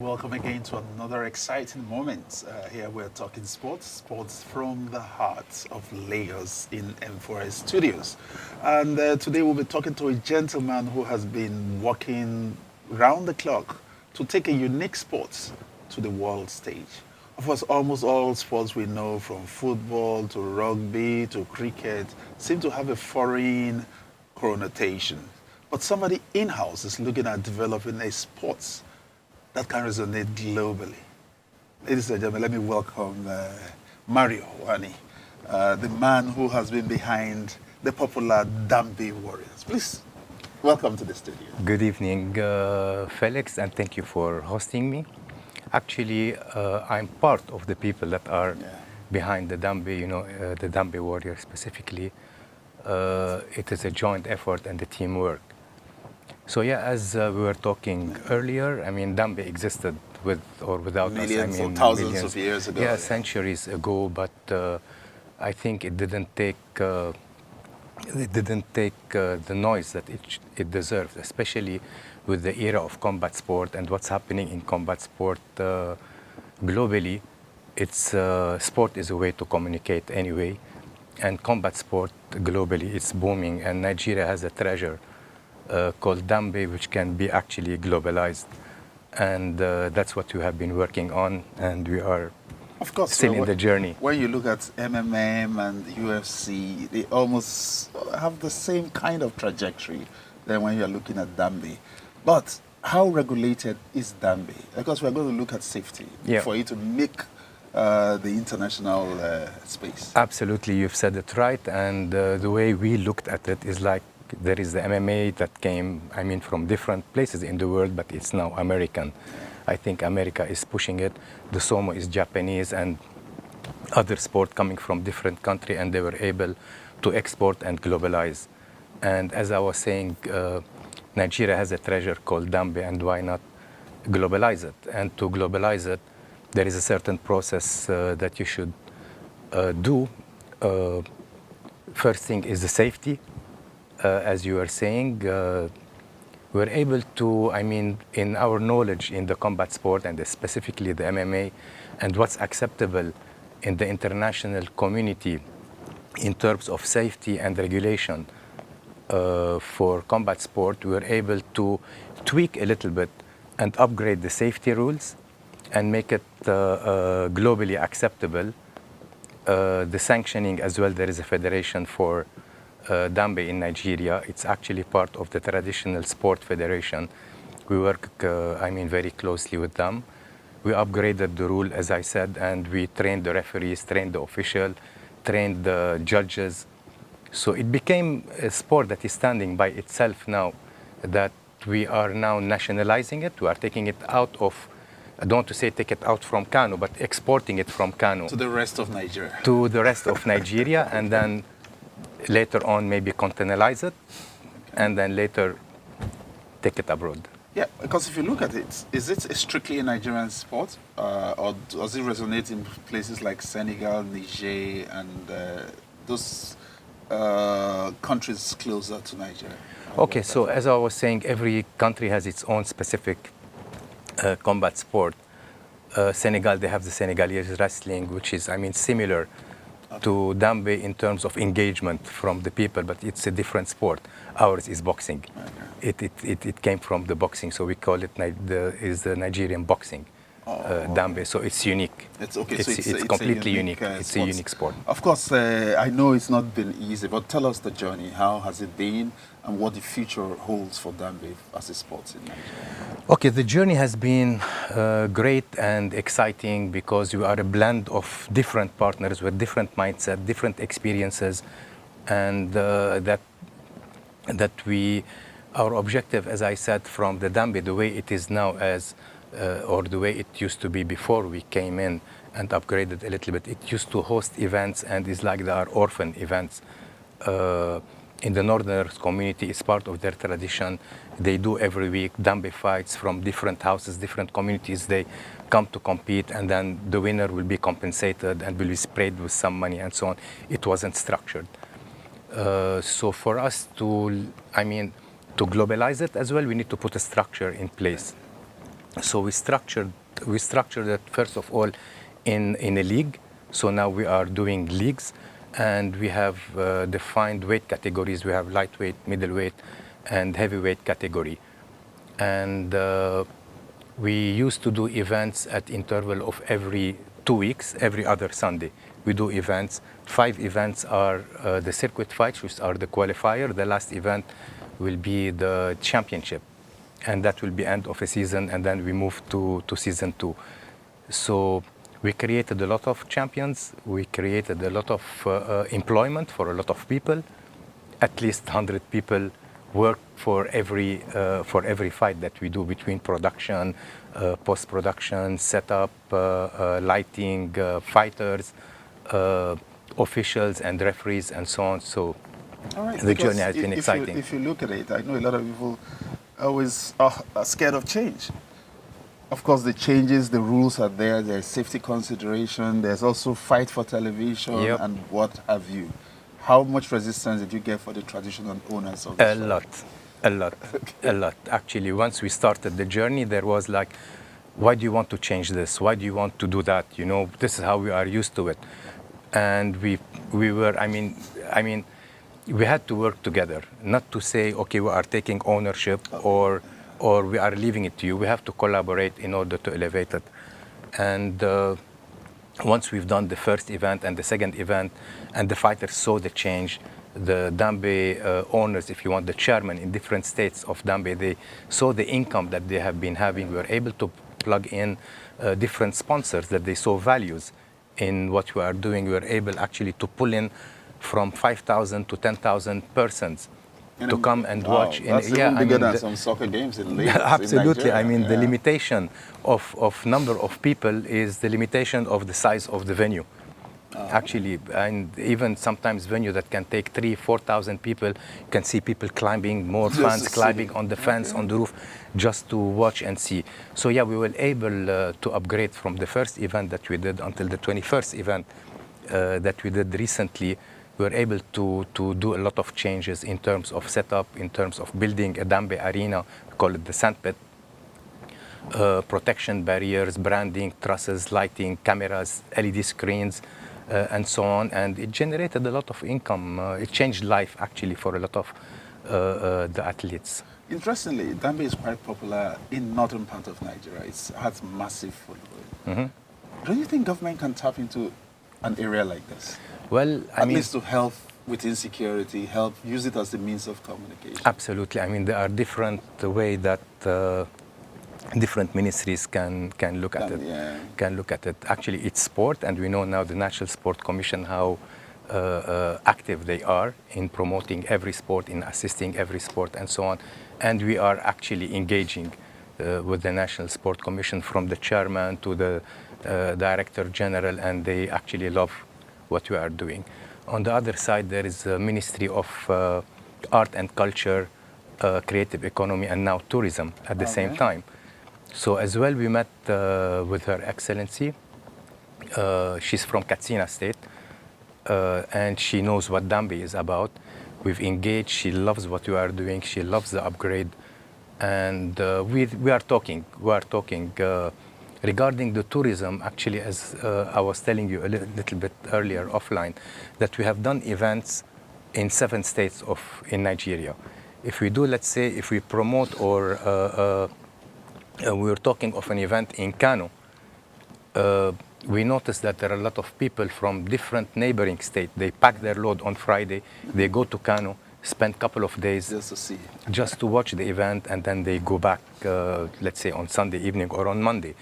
Welcome again to another exciting moment. Here we're talking sports from the heart of Lagos in M4S Studios. And today we'll be talking to a gentleman who has been working round the clock to take a unique sport to the world stage. Of course, almost all sports we know, from football to rugby to cricket, seem to have a foreign connotation. But somebody in-house is looking at developing a sports that can resonate globally. Ladies and gentlemen, let me welcome Mario Wanny, the man who has been behind the popular Dambe Warriors. Please, welcome to the studio. Good evening, Felix, and thank you for hosting me. Actually, I'm part of the people that are behind the Dambe, the Dambe Warriors specifically. It is a joint effort and a teamwork. So yeah, as we were talking earlier, I mean, Dambe existed with or without millions us. I mean, or thousands millions of years ago. Yeah, centuries ago. But I think it didn't take the noise that it deserved, especially with the era of combat sport and what's happening in combat sport globally. It's sport is a way to communicate anyway, and combat sport globally it's booming, and Nigeria has a treasure called Dambe, which can be actually globalized, and that's what we have been working on, and we are of course still in the journey. When you look at MMA and UFC, they almost have the same kind of trajectory than when you're looking at Dambe. But how regulated is Dambe? Because we're going to look at safety for you to make the international space. Absolutely, you've said it right, and the way we looked at it is like there is the MMA that came, I mean, from different places in the world, but it's now American. I think America is pushing it. The Sumo is Japanese, and other sport coming from different country, and they were able to export and globalize. And as I was saying, Nigeria has a treasure called Dambe, and why not globalize it? And to globalize it, there is a certain process that you should do. First thing is the safety. As you were saying, we're able to, I mean, in our knowledge in the combat sport and specifically the MMA and what's acceptable in the international community in terms of safety and regulation for combat sport, we were able to tweak a little bit and upgrade the safety rules and make it globally acceptable. The sanctioning as well, there is a federation for Dambe in Nigeria. It's actually part of the traditional sport federation. We work, I mean, very closely with them. We upgraded the rule, as I said, and we trained the referees, trained the official, trained the judges. So it became a sport that is standing by itself now, that we are now nationalizing it. We are taking it out of, I don't want to say take it out from Kano, but exporting it from Kano. To the rest of Nigeria. To the rest of Nigeria, and then later on maybe continentalize it, and then later take it abroad. Yeah, because if you look at it, is it strictly a Nigerian sport, or does it resonate in places like Senegal, Niger, and those countries closer to Nigeria? Okay, so as I was saying, every country has its own specific combat sport. Senegal, they have the Senegalese wrestling, which is, I mean, similar to Dambe in terms of engagement from the people, but it's a different sport. Ours is boxing. Okay. It came from the boxing, so we call it the Nigerian boxing, Dambe. So it's unique. It's okay. It's completely unique. It's a unique sport. Of course, I know it's not been easy, but tell us the journey. How has it been, and what the future holds for Dambe as a sport in Nigeria? Okay, the journey has been great and exciting because we are a blend of different partners with different mindset, different experiences, and our objective, as I said, from the Dambe, the way it is now or the way it used to be before we came in and upgraded a little bit. It used to host events and is like our orphan events. In the northern community, it's part of their tradition. They do every week Dambe fights from different houses, different communities. They come to compete, and then the winner will be compensated and will be sprayed with some money and so on. It wasn't structured. So for us to globalize it as well, we need to put a structure in place. So we structured it first of all in a league. So now we are doing leagues, and we have defined weight categories. We have lightweight, middleweight, and heavyweight category. And we used to do events at interval of every 2 weeks, every other Sunday. We do events. 5 events are the circuit fights, which are the qualifier. The last event will be the championship, and that will be end of a season, and then we move to season 2. So we created a lot of champions. We created a lot of employment for a lot of people. At least 100 people work for every fight that we do, between production, post-production, setup, lighting, fighters, officials and referees, and so on. So All right, the journey has been exciting. If you look at it, I know a lot of people always are scared of change. Of course, the changes, the rules are there. There's safety consideration. There's also fight for television Yep. and what have you. How much resistance did you get for the traditional owners of the A lot. Actually, once we started the journey, there was like, why do you want to change this? Why do you want to do that? You know, this is how we are used to it. And we were, I mean, we had to work together, not to say, okay, we are taking ownership or we are leaving it to you. We have to collaborate in order to elevate it. And once we've done the first event and the second event, and the fighters saw the change, the Dambe owners, if you want, the chairman in different states of Dambe, they saw the income that they have been having. We were able to plug in different sponsors that they saw values in what we are doing. We were able actually to pull in from 5,000 to 10,000 persons to come and watch. That's even bigger than some soccer games in Lagos. Absolutely. In Nigeria. I mean, the limitation of number of people is the limitation of the size of the venue. Actually, and even sometimes venue that can take 3,000, 4,000 people, you can see people climbing, more fans climbing on the fence, on the roof, just to watch and see. So yeah, we were able to upgrade from the first event that we did until the 21st event that we did recently. We were able to do a lot of changes in terms of setup, in terms of building a Dambe arena, we call it the sandpit, protection barriers, branding, trusses, lighting, cameras, LED screens, and so on. And it generated a lot of income. It changed life, actually, for a lot of the athletes. Interestingly, Dambe is quite popular in northern part of Nigeria. It has massive following. Don't you think government can tap into an area like this? Well, At least to help with insecurity, use it as a means of communication. Absolutely. I mean, there are different ways that different ministries can look at it. Yeah. Can look at it. Actually, it's sport, and we know now the National Sport Commission how active they are in promoting every sport, in assisting every sport, and so on. And we are actually engaging with the National Sport Commission, from the chairman to the director general, and they actually love what we are doing. On the other side, there is a Ministry of Art and Culture, Creative Economy, and now Tourism at the same time. So as well, we met with Her Excellency. She's from Katsina State, and she knows what Dambe is about. We've engaged. She loves what we are doing. She loves the upgrade, and we are talking. Regarding the tourism, actually, as I was telling you a little bit earlier offline, that we have done events in 7 states in Nigeria. If we do, let's say, if we promote or we were talking of an event in Kano, we noticed that there are a lot of people from different neighboring states. They pack their load on Friday, they go to Kano, spend a couple of days just to watch the event, and then they go back, let's say, on Sunday evening or on Monday,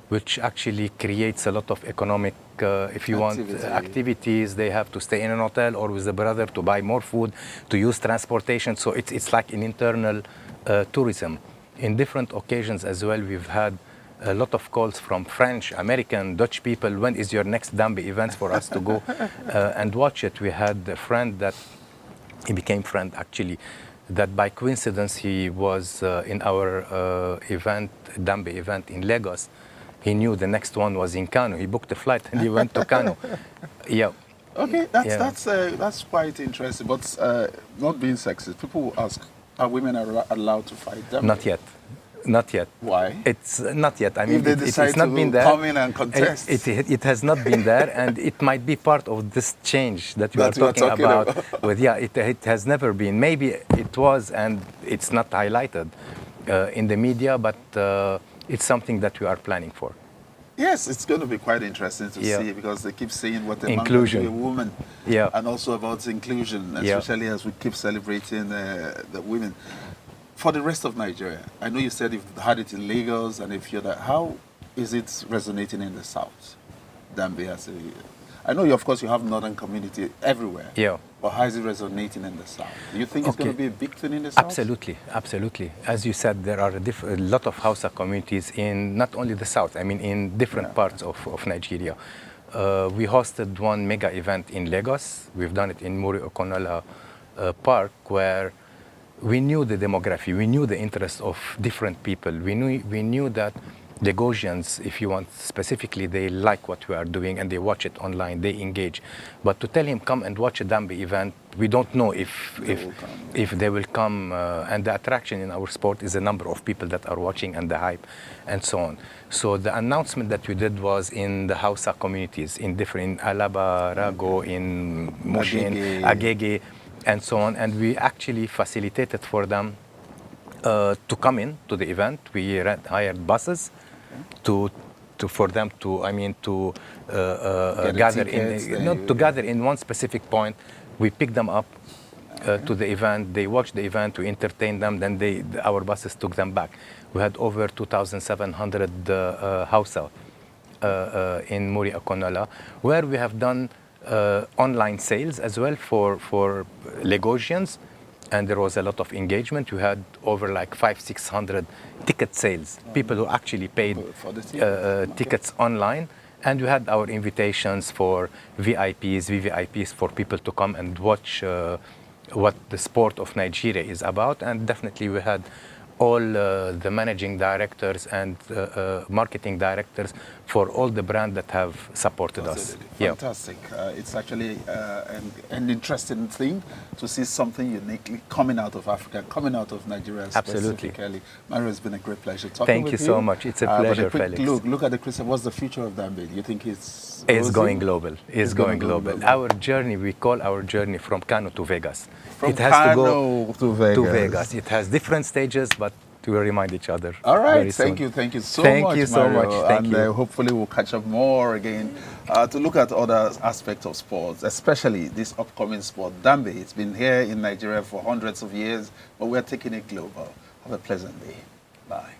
which actually creates a lot of economic, if you want, activities. They have to stay in an hotel or with a brother to buy more food, to use transportation. So it's like an internal tourism. In different occasions as well, we've had a lot of calls from French, American, Dutch people. When is your next Dambe event for us to go and watch it? We had a friend that, he became friend actually, that by coincidence he was in our event, Dambe event in Lagos. He knew the next one was in Kano. He booked a flight and he went to Kano. Yeah. Okay, that's quite interesting. But not being sexist, people will ask, are women allowed to fight Dambe? Not yet. Not yet. Why? It's not yet. I mean, If they decide it's not to been there. come in and contest. It has not been there, and it might be part of this change that you are That you are talking talking about. about. With it has never been. Maybe it was, and it's not highlighted in the media, but it's something that we are planning for. Yes, it's going to be quite interesting to Yeah. see, because they keep saying what a man Inclusion. can do, a woman, Yeah. and also about inclusion, Yeah. especially as we keep celebrating the women. For the rest of Nigeria, I know you said you've had it in Lagos and a few other. How is it resonating in the south? Dambe, I know, of course, you have northern community everywhere. Yeah. But how is it resonating in the south? Do you think it's going to Okay. be a big thing in the south? Absolutely, absolutely. As you said, there are a lot of Hausa communities in not only the south, I mean in different parts of Nigeria. We hosted one mega event in Lagos. We've done it in Muri Okonola Park, where we knew the demography, we knew the interests of different people. We knew that Lagosians, if you want specifically, they like what we are doing and they watch it online, they engage. But to tell him come and watch a Dambe event, we don't know if they will come. And the attraction in our sport is the number of people that are watching and the hype and so on. So the announcement that we did was in the Hausa communities, in different Alaba, Rago, in Mushin, Agege, and so on. And we actually facilitated for them to come in to the event. We hired buses for them to gather gather in one specific point. We pick them up to the event. They watch the event. We entertain them. Then our buses took them back. We had over 2,700 Hausa in Muri Akonola, where we have done online sales as well for Lagosians. And there was a lot of engagement. We had over like 500-600 ticket sales, people who actually paid for the tickets online. And we had our invitations for VIPs, VVIPs, for people to come and watch what the sport of Nigeria is about. And definitely we had all the managing directors and marketing directors for all the brands that have supported us. Fantastic. It's actually an interesting thing to see something uniquely coming out of Africa, coming out of Nigeria Absolutely. specifically. Mario, it's been a great pleasure talking with you. Thank you so much. It's a pleasure, but a quick Felix. look at the Christian. What's the future of Dambe? Do you think it's going global. It's going global. Our journey, we call our journey from Kano to Vegas. From it has Kano to go to Vegas. It has different stages, but we will remind each other. All right. Very Thank soon. you. Thank you so Thank much, you so Mario. much. Thank you. Hopefully we'll catch up more again to look at other aspects of sports, especially this upcoming sport, Dambe. It's been here in Nigeria for hundreds of years, but we're taking it global. Have a pleasant day. Bye.